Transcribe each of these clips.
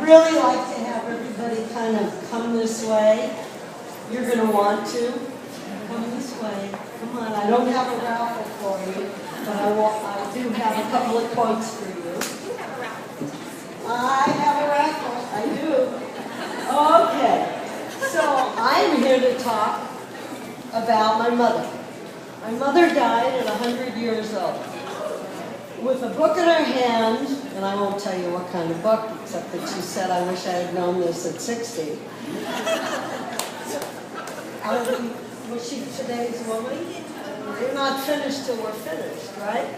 really like to have everybody kind of come this way. You're going to want to come this way. Come on, I don't have a raffle for you, but I do have a couple of quotes for you. I have a raffle, I do. Okay, so I'm here to talk about my mother. My mother died at 100 years old. With a book in her hand, and I won't tell you what kind of book, except that she said, I wish I had known this at 60. Was she today's woman? We're not finished till we're finished, right?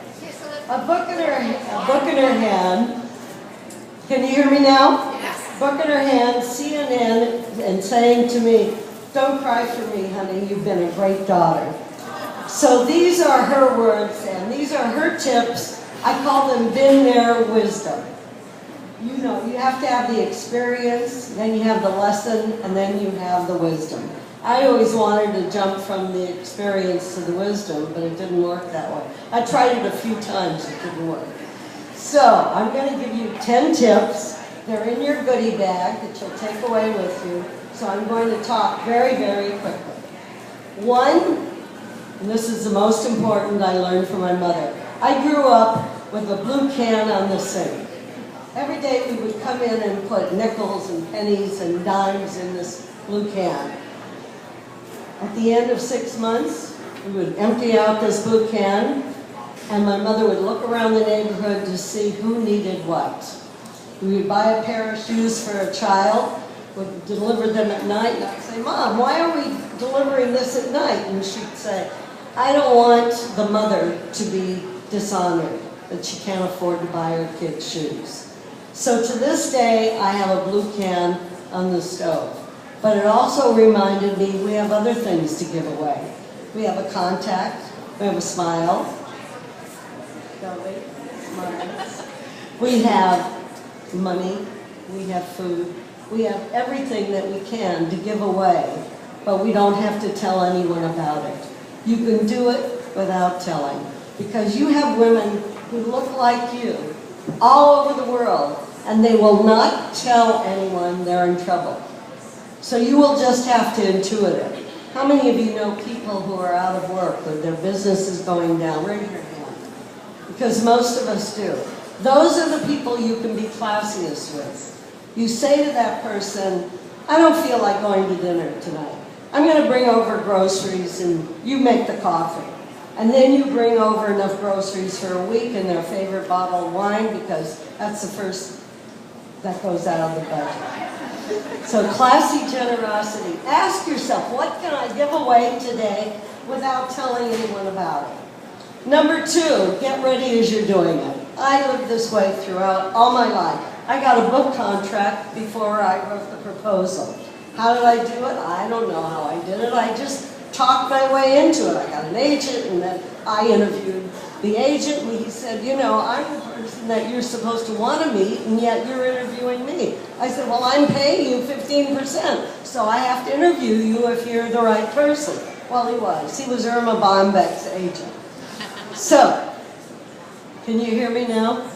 A book in her hand. Can you hear me now? Yes. Book in her hand, CNN, and saying to me, don't cry for me, honey, you've been a great daughter. So these are her words, and these are her tips. I call them been there wisdom. You know, you have to have the experience, then you have the lesson, and then you have the wisdom. I always wanted to jump from the experience to the wisdom, but it didn't work that way. I tried it a few times, it didn't work. So, I'm going to give you 10 tips. They're in your goodie bag that you'll take away with you. So I'm going to talk very, very quickly. One, and this is the most important I learned from my mother. I grew up with a blue can on the sink. Every day we would come in and put nickels and pennies and dimes in this blue can. At the end of 6 months, we would empty out this blue can, and my mother would look around the neighborhood to see who needed what. We would buy a pair of shoes for a child, would deliver them at night, and I'd say, Mom, why are we delivering this at night? And she'd say, I don't want the mother to be dishonored, that she can't afford to buy her kids shoes. So to this day, I have a blue can on the stove. But it also reminded me we have other things to give away. We have a contact, we have a smile, don't we? Smiles. We have money, we have food, we have everything that we can to give away, but we don't have to tell anyone about it. You can do it without telling, because you have women who look like you all over the world, and they will not tell anyone they're in trouble. So you will just have to intuit it. How many of you know people who are out of work or their business is going down? Raise your hand. Because most of us do. Those are the people you can be classiest with. You say to that person, I don't feel like going to dinner tonight. I'm going to bring over groceries and you make the coffee. And then you bring over enough groceries for a week and their favorite bottle of wine, because that's the first that goes out of the budget. So classy generosity. Ask yourself, what can I give away today without telling anyone about it? Number 2, get ready as you're doing it. I lived this way throughout all my life. I got a book contract before I wrote the proposal. How did I do it? I don't know how I did it. I just talked my way into it. I got an agent, and then I interviewed the agent, and he said, you know, I'm the person that you're supposed to want to meet, and yet you're interviewing me. I said, well, I'm paying you 15%, so I have to interview you if you're the right person. Well, he was. He was Irma Bombeck's agent. So, can you hear me now?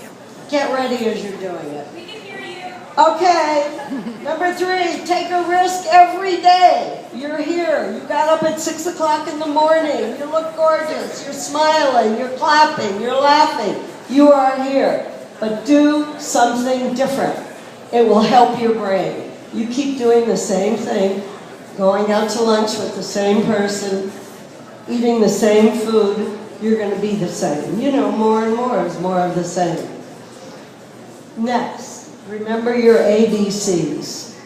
Get ready as you're doing it. We can hear you. Okay. Number 3, take a risk every day. You're here. You got up at 6 o'clock in the morning. You look gorgeous. You're smiling. You're clapping. You're laughing. You are here. But do something different. It will help your brain. You keep doing the same thing, going out to lunch with the same person, eating the same food, you're going to be the same. You know, more and more is more of the same. Next, remember your ABCs.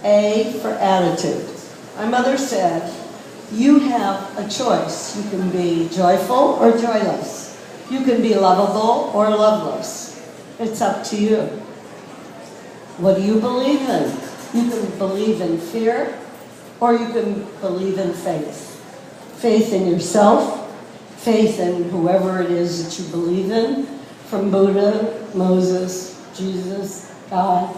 A for attitude. My mother said, you have a choice. You can be joyful or joyless. You can be lovable or loveless. It's up to you. What do you believe in? You can believe in fear, or you can believe in faith. Faith in yourself, faith in whoever it is that you believe in, from Buddha, Moses, Jesus, God.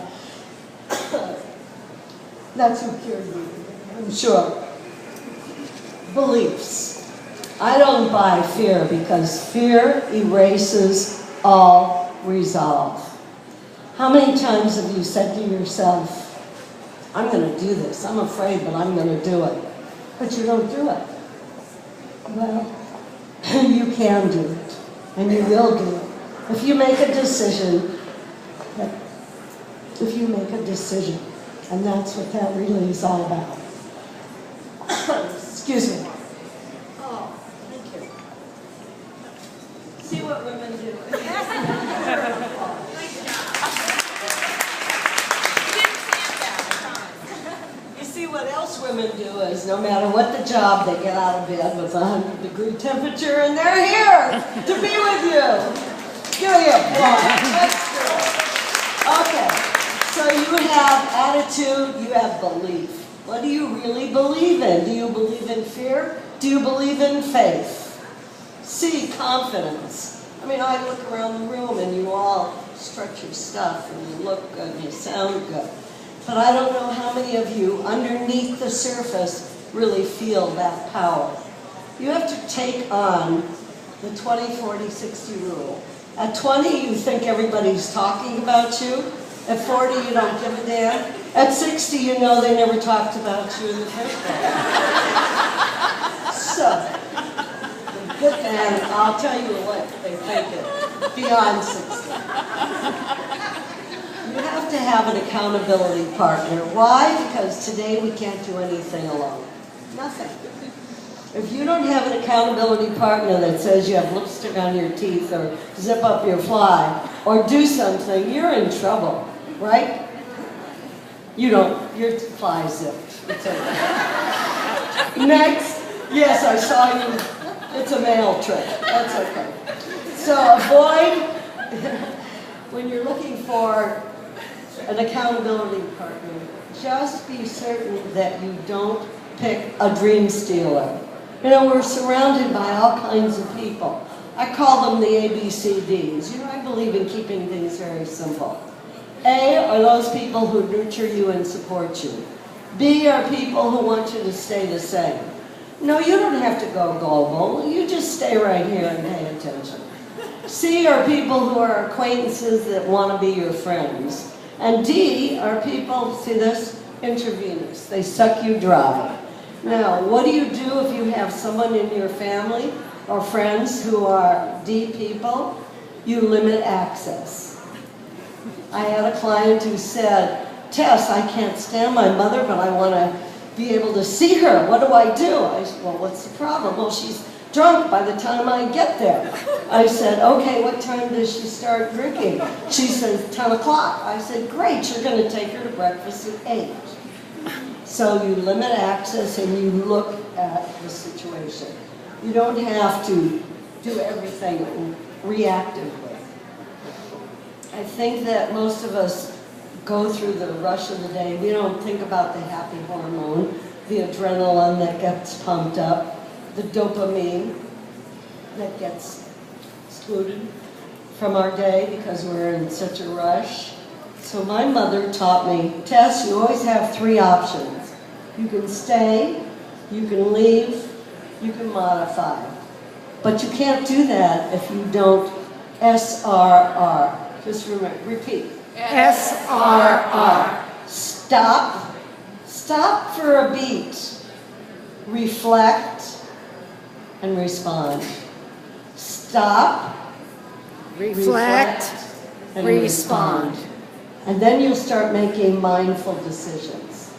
That's who cured me, I'm sure. Beliefs. I don't buy fear because fear erases all resolve. How many times have you said to yourself, I'm going to do this. I'm afraid, but I'm going to do it. But you don't do it. Well, you can do it, and you will do it. If you make a decision, and that's what that really is all about. Excuse me. Oh, thank you. See what women do. You see what else women do is no matter what the job, they get out of bed with 100-degree temperature and they're here to be with you. Give me applause. That's good. Okay. So you have attitude, you have belief. What do you really believe in? Do you believe in fear? Do you believe in faith? C, confidence. I mean, I look around the room and you all strut your stuff and you look good and you sound good. But I don't know how many of you underneath the surface really feel that power. You have to take on the 20, 40, 60 rule. At 20, you think everybody's talking about you. At 40, you don't give a damn. At 60, you know they never talked about you in the first place. So, good then, I'll tell you what they think it beyond 60. You have to have an accountability partner. Why? Because today we can't do anything alone. Nothing. If you don't have an accountability partner that says you have lipstick on your teeth or zip up your fly or do something, you're in trouble, right? You don't. Your fly is zipped. It's okay. Next. Yes, I saw you. It's a male trick. That's okay. So avoid, when you're looking for an accountability partner, just be certain that you don't pick a dream stealer. You know, we're surrounded by all kinds of people. I call them the ABCDs. You know, I believe in keeping things very simple. A are those people who nurture you and support you. B are people who want you to stay the same. No, you don't have to go global. You just stay right here and pay attention. C are people who are acquaintances that want to be your friends. And D are people, see this, intravenous. They suck you dry. Now, what do you do if you have someone in your family or friends who are D people? You limit access. I had a client who said, Tess, I can't stand my mother, but I want to be able to see her. What do I do? I said, well, what's the problem? Well, she's drunk by the time I get there. I said, okay, what time does she start drinking? She says, 10 o'clock. I said, great, you're going to take her to breakfast at 8. So you limit access and you look at the situation. You don't have to do everything reactively. I think that most of us go through the rush of the day. We don't think about the happy hormone, the adrenaline that gets pumped up, the dopamine that gets excluded from our day because we're in such a rush. So my mother taught me, Tess, you always have 3 options. You can stay, you can leave, you can modify. But you can't do that if you don't SRR. Just remember, repeat. SRR. Stop. Stop for a beat. Reflect and respond. Stop. Reflect and respond. And then you'll start making mindful decisions.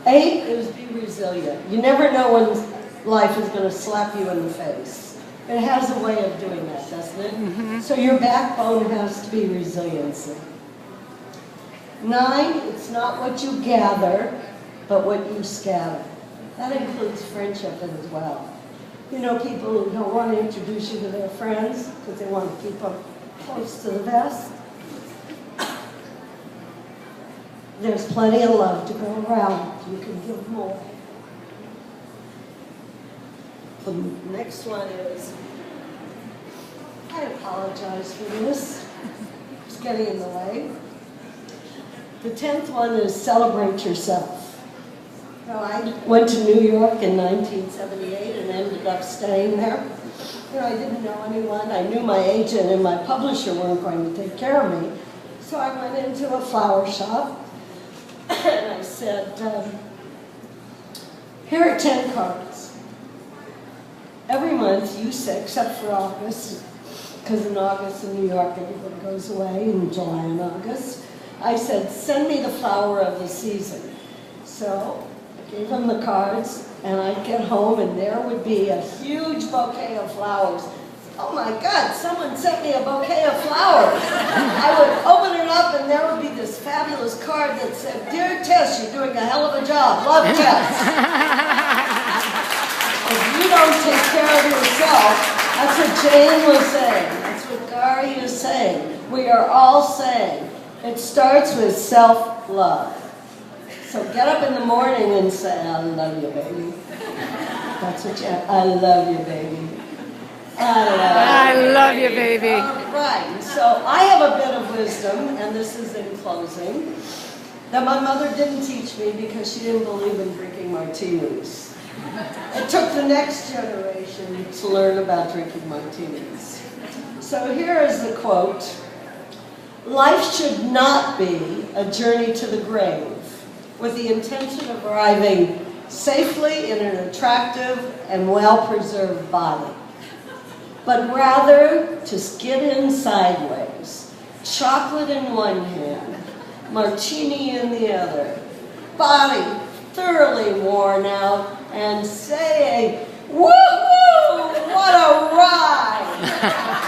8 is be resilient. You never know when life is going to slap you in the face. It has a way of doing that, doesn't it? Mm-hmm. So your backbone has to be resiliency. 9, it's not what you gather, but what you scatter. That includes friendship as well. You know, people who don't want to introduce you to their friends because they want to keep them close to the vest. There's plenty of love to go around. You can give more. The next one is, I apologize for this. It's getting in the way. The 10th one is celebrate yourself. Now, I went to New York in 1978 and ended up staying there. You know, I didn't know anyone. I knew my agent and my publisher weren't going to take care of me. So I went into a flower shop and I said, here are 10 cards. Every month you say, except for August, because in August in New York everybody goes away, in July and August. I said, send me the flower of the season. So I gave them the cards, and I'd get home, and there would be a huge bouquet of flowers. Oh my God, someone sent me a bouquet of flowers. I would open it up, and there would be this fabulous card that said, Dear Tess, you're doing a hell of a job. Love, Tess. If you don't take care of yourself, that's what Jane was saying. That's what Gary is saying. We are all saying. It starts with self-love. So get up in the morning and say, I love you, baby. That's what I love you, baby. I love you, baby. All right. So I have a bit of wisdom, and this is in closing, that my mother didn't teach me because she didn't believe in drinking martinis. It took the next generation to learn about drinking martinis. So here is the quote. Life should not be a journey to the grave with the intention of arriving safely in an attractive and well-preserved body, but rather to skid in sideways, chocolate in one hand, martini in the other, body thoroughly worn out, and saying, woo-hoo, what a ride!